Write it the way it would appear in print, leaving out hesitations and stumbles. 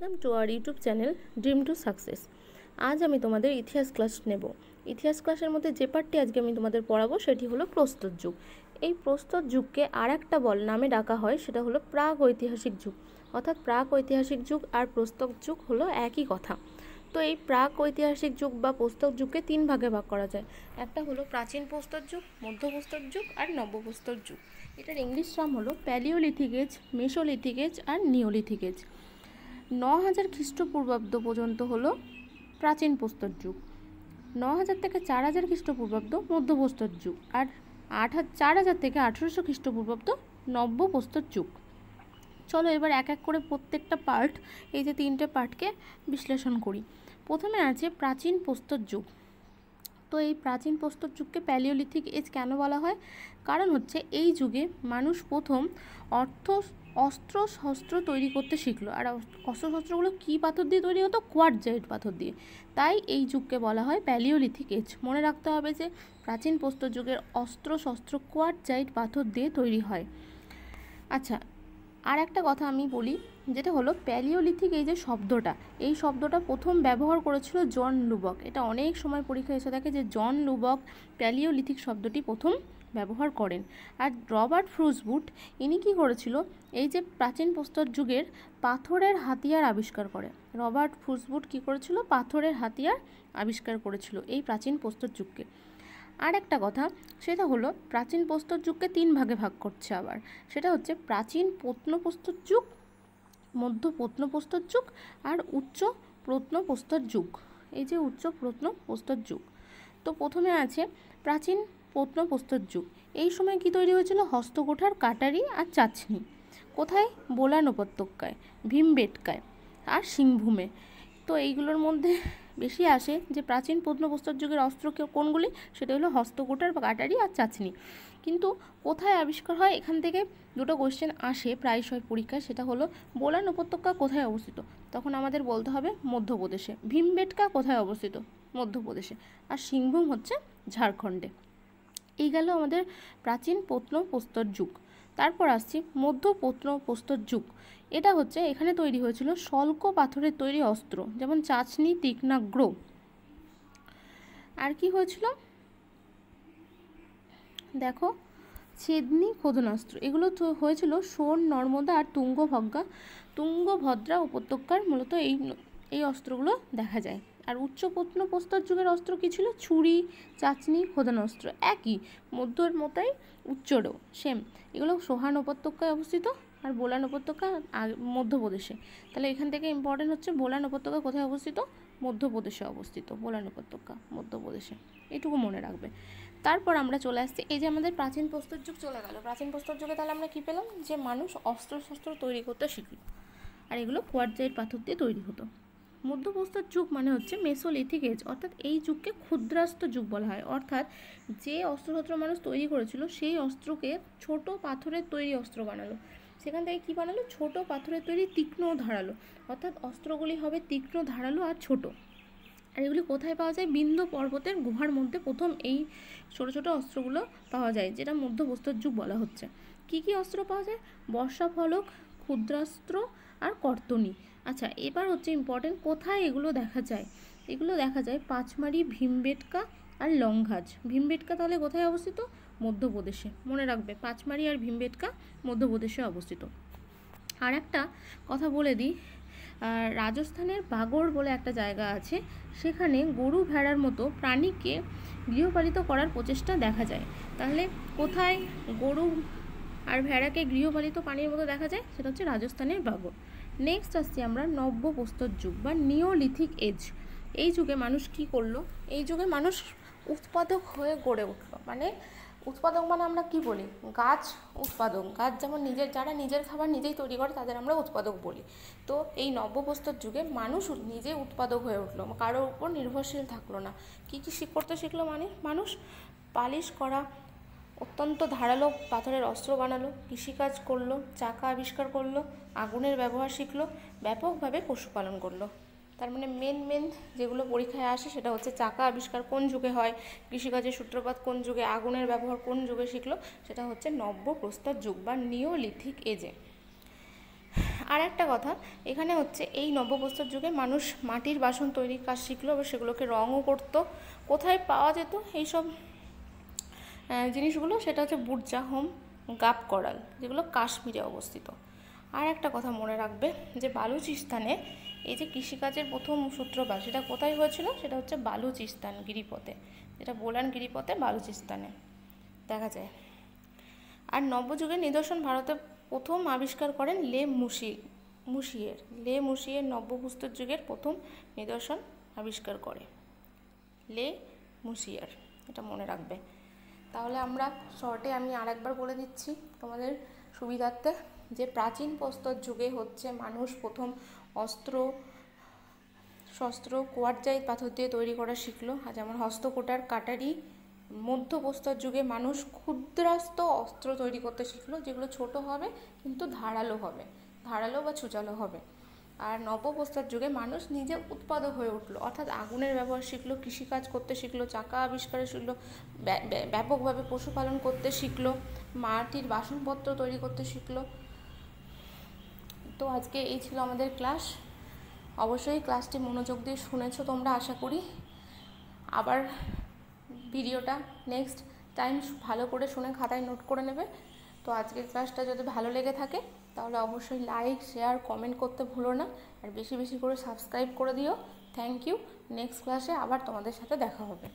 Welcome to our YouTube channel dream to success. আজ আমি তোমাদের ইতিহাস ক্লাস নেব। ইতিহাস ক্লাসের মধ্যে যে পার্টটি আজকে আমি তোমাদের পড়াবো সেটি হলো প্রস্তর যুগ। এই প্রস্তর যুগকে আর একটা নামে ডাকা হয়, সেটা হলো প্রাক ঐতিহাসিক যুগ। অর্থাৎ প্রাক ঐতিহাসিক যুগ আর প্রস্তর যুগ হলো একই কথা। তো এই প্রাক ঐতিহাসিক যুগ বা প্রস্তর যুগকে তিন ভাগে ভাগ করা যায়। একটা হলো প্রাচীন প্রস্তর যুগ, মধ্য প্রস্তর যুগ আর নব্য প্রস্তর যুগ। এটার ইংলিশ নাম হলো প্যালিওলিথিক এজ, মেসোলিথিক এজ আর নিওলিথিক এজ। 9000 খ্রিস্টপূর্বাব্দ পর্যন্ত হলো প্রাচীন প্রস্তর যুগ, 9000 থেকে 4000 খ্রিস্টপূর্বাব্দ মধ্য প্রস্তর যুগ, আর 4000 থেকে 1800 খ্রিস্টপূর্বাব্দ নব্য প্রস্তর যুগ। চলো এবার এক এক করে প্রত্যেকটা পার্ট, এই যে তিনটে পার্টকে বিশ্লেষণ করি। প্রথমে আছে প্রাচীন প্রস্তর যুগ। তো এই প্রাচীন প্রস্তর যুগকে প্যালিওলিথিক এজ কেন বলা হয়? কারণ হচ্ছে এই যুগে মানুষ প্রথম অস্ত্র শস্ত্র তৈরি করতে শিখলো। আর অস্ত্র শস্ত্রগুলো কী পাথর দিয়ে তৈরি হতো? কোয়ার্টজাইট পাথর দিয়ে। তাই এই যুগকে বলা হয় প্যালিওলিথিক এজ। মনে রাখতে হবে যে প্রাচীন প্রস্তর যুগের অস্ত্র শস্ত্র কোয়ার্টজাইট পাথর দিয়ে তৈরি হয়। আচ্ছা, আর একটা কথা আমি বলি, যেটা হলো প্যালিওলিথিক এই যে শব্দটা, এই শব্দটা প্রথম ব্যবহার করেছিল জন লুবক। এটা অনেক সময় পরীক্ষা এসে থাকে যে জন লুবক প্যালিওলিথিক শব্দটি প্রথম ব্যবহার করেন। আর রবার্ট ফ্রুসবুট, ইনি কী করেছিল? এই যে প্রাচীন প্রস্তর যুগের পাথরের হাতিয়ার আবিষ্কার করে। রবার্ট ফ্রুসবুট কী করেছিল? পাথরের হাতিয়ার আবিষ্কার করেছিল এই প্রাচীন প্রস্তর যুগকে। আর একটা কথা, সেটা হলো প্রাচীন প্রস্তর যুগকে তিন ভাগে ভাগ করছে আবার। সেটা হচ্ছে প্রাচীন প্রত্নপ্রস্তর যুগ, মধ্য প্রত্নপ্রস্তর যুগ আর উচ্চ প্রত্নপ্রস্তর যুগ। এই যে উচ্চ প্রত্নপ্রস্তর যুগ, তো প্রথমে আছে প্রাচীন প্রত্নপ্রস্তর যুগ। এই সময় কি তৈরি হয়েছিল? হস্তকুঠার, কাটারি আর চাছনি। কোথায়? বোলান উপত্যকায়, ভীমবেটকায় আর সিংভূমে। তো এইগুলোর মধ্যে বেশি আসে যে প্রাচীন প্রত্নপ্রস্তর যুগের অস্ত্র কোনগুলি? সেটা হলো হস্তকুঠার বা কাটারি আর চাছনি। কিন্তু কোথায় আবিষ্কার হয়? এখান থেকে দুটো কোশ্চেন আসে প্রায়শই পরীক্ষায়। সেটা হলো বোলান উপত্যকা কোথায় অবস্থিত? তখন আমাদের বলতে হবে মধ্যপ্রদেশে। ভীমবেটকা কোথায় অবস্থিত? মধ্যপ্রদেশে। আর সিংভূম হচ্ছে ঝাড়খণ্ডে। এই গেল আমাদের প্রাচীন প্রত্নপ্রস্তর যুগ। তারপর আসছি মধ্য প্রত্নপ্রস্তর যুগ। এটা হচ্ছে, এখানে তৈরি হয়েছিল শল্ক পাথরের তৈরি অস্ত্র, যেমন চাছনি, তীক্ষ্ণাগ্র। আর কি হয়েছিল দেখো, ছেদনি, খোদনাস্ত্র। এগুলো তো হয়েছিল সোন, নর্মদা আর তুঙ্গভদ্রা উপত্যকার মূলত এই অস্ত্রগুলো দেখা যায়। আর উচ্চ প্রত্নপ্রস্তর যুগের অস্ত্র কী ছিল? ছুরি, চাছনি, খোদানাস্ত্র। একই, মধ্যের মতোই, উচ্চরেও সেম। এগুলো সোহান উপত্যকায় অবস্থিত আর বোলান উপত্যকা মধ্যপ্রদেশে। তাহলে এখান থেকে ইম্পর্টেন্ট হচ্ছে বোলান উপত্যকা কোথায় অবস্থিত? মধ্যপ্রদেশে অবস্থিত। বোলান উপত্যকা মধ্যপ্রদেশে, এটুকু মনে রাখবে। তারপর আমরা চলে আসছি, এই যে আমাদের প্রাচীন প্রস্তর যুগ চলে গেল। প্রাচীন প্রস্তর যুগে তাহলে আমরা কী পেলাম? যে মানুষ অস্ত্র শস্ত্র তৈরি করতে শিখল, আর এগুলো কোয়ার্টজাইট পাথর দিয়ে তৈরি হতো। মধ্য প্রস্তর যুগ মানে হচ্ছে মেসোলিথিক এজ, অর্থাৎ এই যুগকে ক্ষুদ্রাস্ত্র যুগ বলা হয়। অর্থাৎ যে অস্ত্রশস্ত্র মানুষ তৈরি করেছিল সেই অস্ত্রকে ছোট পাথরের তৈরি অস্ত্র বানালো। সেখান থেকে কী বানালো? ছোট পাথরের তৈরি, তীক্ষ্ণ ধারালো। অর্থাৎ অস্ত্রগুলি হবে তীক্ষ্ণ, ধারালো আর ছোট। আর এগুলি কোথায় পাওয়া যায়? বিন্ধ্য পর্বতের গুহার মধ্যে প্রথম এই ছোটো ছোটো অস্ত্রগুলো পাওয়া যায়, যেটা মধ্য প্রস্তর যুগ বলা হচ্ছে। কি কি অস্ত্র পাওয়া যায়? বর্ষাফলক, ক্ষুদ্রাস্ত্র আর কর্তনী। আচ্ছা, এবার হচ্ছে ইম্পর্টেন্ট, কোথায় এগুলো দেখা যায়? এগুলো দেখা যায় পাঁচমারি, ভীমবেটকা আর লংঘাজ। ভীমবেটকা তাহলে কোথায় অবস্থিত? মধ্যপ্রদেশে। মনে রাখবে, পাঁচমারি আর ভীমবেটকা মধ্যপ্রদেশে অবস্থিত। আর একটা কথা বলে দিই, রাজস্থানের বাগড় বলে একটা জায়গা আছে, সেখানে গরু ভেড়ার মতো প্রাণীকে গৃহপালিত করার প্রচেষ্টা দেখা যায়। তাহলে কোথায় গরু আর ভেড়াকে গৃহপালিত প্রাণীর মতো দেখা যায়? সেটা হচ্ছে রাজস্থানের বাগড়। নেক্সট আসছি আমরা নব্য প্রস্তর যুগ বা নিওলিথিক এজ। এই যুগে মানুষ কি করলো? এই যুগে মানুষ উৎপাদক হয়ে গড়ে উঠলো। মানে উৎপাদক মানে আমরা কি বলি? গাছ উৎপাদক। গাছ যেমন যারা নিজের খাবার নিজেই তৈরি করে তাদের আমরা উৎপাদক বলি। তো এই নব্যপ্রস্তর যুগে মানুষ নিজে উৎপাদক হয়ে উঠলো, কারোর উপর নির্ভরশীল থাকলো না। কী করতে শিখলো? মানে মানুষ পালিশ করা, অত্যন্ত ধারালো পাথরের অস্ত্র বানালো, কৃষিকাজ করলো, চাকা আবিষ্কার করলো, আগুনের ব্যবহার শিখলো, ব্যাপকভাবে পশুপালন করলো। তার মানে মেন যেগুলো পরীক্ষায় আসে সেটা হচ্ছে চাকা আবিষ্কার কোন যুগে হয়, কৃষিকাজের সূত্রপাত কোন যুগে, আগুনের ব্যবহার কোন যুগে শিখলো, সেটা হচ্ছে নব্য প্রস্তর যুগ বা নিওলিথিক এজে। আর একটা কথা এখানে হচ্ছে, এই নব্যপ্রস্তর যুগে মানুষ মাটির বাসন তৈরির কাজ শিখলো, এবার সেগুলোকে রঙও করতো। কোথায় পাওয়া যেত এইসব জিনিসগুলো? সেটা হচ্ছে বুরজাহোম, গাব করাল, যেগুলো কাশ্মীরে অবস্থিত। আর একটা কথা মনে রাখবে, যে বালুচিস্তানে এই যে কৃষিকাজের প্রথম সূত্রপাত, সেটা কোথায় হয়েছিল? সেটা হচ্ছে বালুচিস্তান গিরিপথে, যেটা বোলান গিরিপথে বালুচিস্তানে দেখা যায়। আর নব্যযুগের নিদর্শন ভারতে প্রথম আবিষ্কার করেন মুশিয়ের। নব্যপ্রস্তর যুগের প্রথম নিদর্শন আবিষ্কার করে মুশিয়ের, এটা মনে রাখবে। তাহলে আমরা শর্টে আমি আরেকবার বলে দিচ্ছি তোমাদের সুবিধার্থে, যে প্রাচীন প্রস্তর যুগে হচ্ছে মানুষ প্রথম শস্ত্র কোয়ার্জাইট পাথর দিয়ে তৈরি করা শিখলো, যেমন হস্তকোটার, কাটারি। মধ্যপ্রস্তর যুগে মানুষ ক্ষুদ্রাস্ত অস্ত্র তৈরি করতে শিখলো, যেগুলো ছোট হবে কিন্তু ধারালো বা ছুচালো হবে। আর নব্যপ্রস্তর যুগে মানুষ নিজে উৎপাদক হয়ে উঠলো, অর্থাৎ আগুনের ব্যবহার শিখলো, কৃষিকাজ করতে শিখলো, চাকা আবিষ্কারে শিখলো, ব্যাপকভাবে পশুপালন করতে শিখলো, মাটির বাসনপত্র তৈরি করতে শিখলো। তো আজকে এই ছিল আমাদের ক্লাস। অবশ্যই ক্লাসটি মনোযোগ দিয়ে শুনেছো তোমরা, আশা করি। আবার ভিডিওটা নেক্সট টাইম ভালো করে শুনে খাতায় নোট করে নেবে। তো আজকের ক্লাসটা যদি ভালো লেগে থাকে তাহলে অবশ্যই লাইক, শেয়ার, কমেন্ট করতে ভুলো না, আর বেশি বেশি করে সাবস্ক্রাইব করে দিও। Thank you. নেক্সট ক্লাসে আবার তোমাদের সাথে দেখা হবে।